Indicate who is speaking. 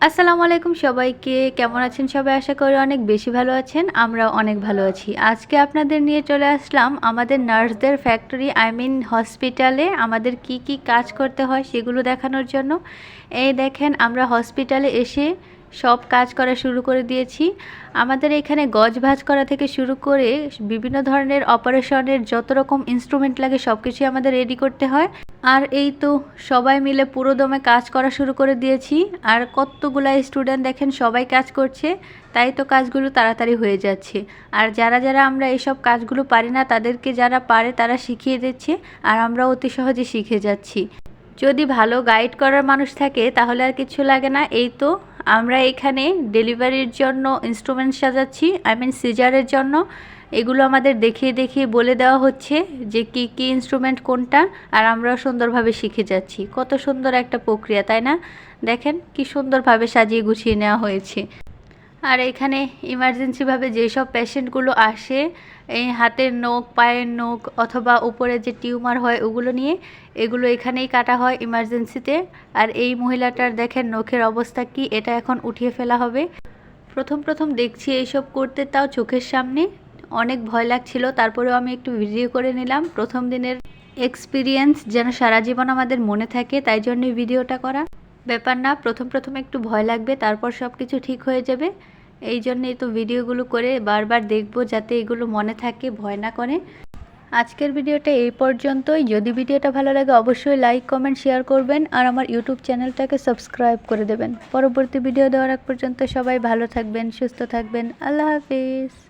Speaker 1: আসসালামু আলাইকুম সবাইকে। কেমন আছেন সবাই? আশা করি অনেক বেশি ভালো আছেন। আমরাও অনেক ভালো আছি। আজকে আপনাদের নিয়ে চলে আসলাম আমাদের নার্সদের ফ্যাক্টরি হসপিটালে আমাদের কি কি কাজ করতে হয় সেগুলো দেখানোর জন্য। এই দেখেন আমরা হসপিটালে এসে সব কাজ করা শুরু করে দিয়েছি। আমাদের এখানে গজ ভাঁজ করা থেকে শুরু করে বিভিন্ন ধরনের অপারেশনের যত রকম ইনস্ট্রুমেন্ট লাগে সব কিছুই আমাদের রেডি করতে হয়। আর এই তো সবাই মিলে পুরো দমে কাজ করা শুরু করে দিয়েছি। আর কতগুলা স্টুডেন্ট দেখেন সবাই কাজ করছে, তাই তো কাজগুলো তাড়াতাড়ি হয়ে যাচ্ছে। আর যারা যারা আমরা এইসব কাজগুলো পারি না তাদেরকে যারা পারে তারা শিখিয়ে দিচ্ছে, আর আমরা অতি সহজে শিখে যাচ্ছি। যদি ভালো গাইড করার মানুষ থাকে তাহলে আর কিছু লাগে না। এই তো আমরা এখানে ডেলিভারির জন্য ইনস্ট্রুমেন্ট সাজাচ্ছি, সিজারের জন্য। এগুলো আমাদের দেখিয়ে দেখিয়ে বলে দেওয়া হচ্ছে যে কি কি ইনস্ট্রুমেন্ট কোনটা, আর আমরাও সুন্দরভাবে শিখে যাচ্ছি। কত সুন্দর একটা প্রক্রিয়া, তাই না? দেখেন কি সুন্দরভাবে সাজিয়ে গুছিয়ে নেওয়া হয়েছে। আর এখানে ইমার্জেন্সিভাবে যেসব পেশেন্টগুলো আসে, এই হাতের নখ, পায়ের নখ অথবা উপরে যে টিউমার হয় ওগুলো নিয়ে, এগুলো এখানেই কাটা হয় ইমার্জেন্সিতে। আর এই মহিলাটার দেখেন নখের অবস্থা কি, এটা এখন উঠিয়ে ফেলা হবে। প্রথম প্রথম দেখছি এইসব করতে, তাও চোখের সামনে। অনেক ভয় লাগছিল, তারপরেও আমি একটু ভিডিও করে নিলাম। প্রথম দিনের এক্সপিরিয়েন্স যেন সারা জীবন আমাদের মনে থাকে, তাই জন্যই ভিডিওটা করা। ব্যাপার না, প্রথম প্রথম একটু ভয় লাগবে, তারপর সব কিছু ঠিক হয়ে যাবে। এই জন্যই তো ভিডিওগুলো করে বারবার দেখব, যাতে এগুলো মনে থাকে, ভয় না করে। আজকের ভিডিওটা এই পর্যন্তই। যদি ভিডিওটা ভালো লাগে অবশ্যই লাইক, কমেন্ট, শেয়ার করবেন, আর আমার ইউটিউব চ্যানেলটাকে সাবস্ক্রাইব করে দেবেন। পরবর্তী ভিডিও দেওয়ার আগ পর্যন্ত সবাই ভালো থাকবেন, সুস্থ থাকবেন। আল্লাহ হাফিজ।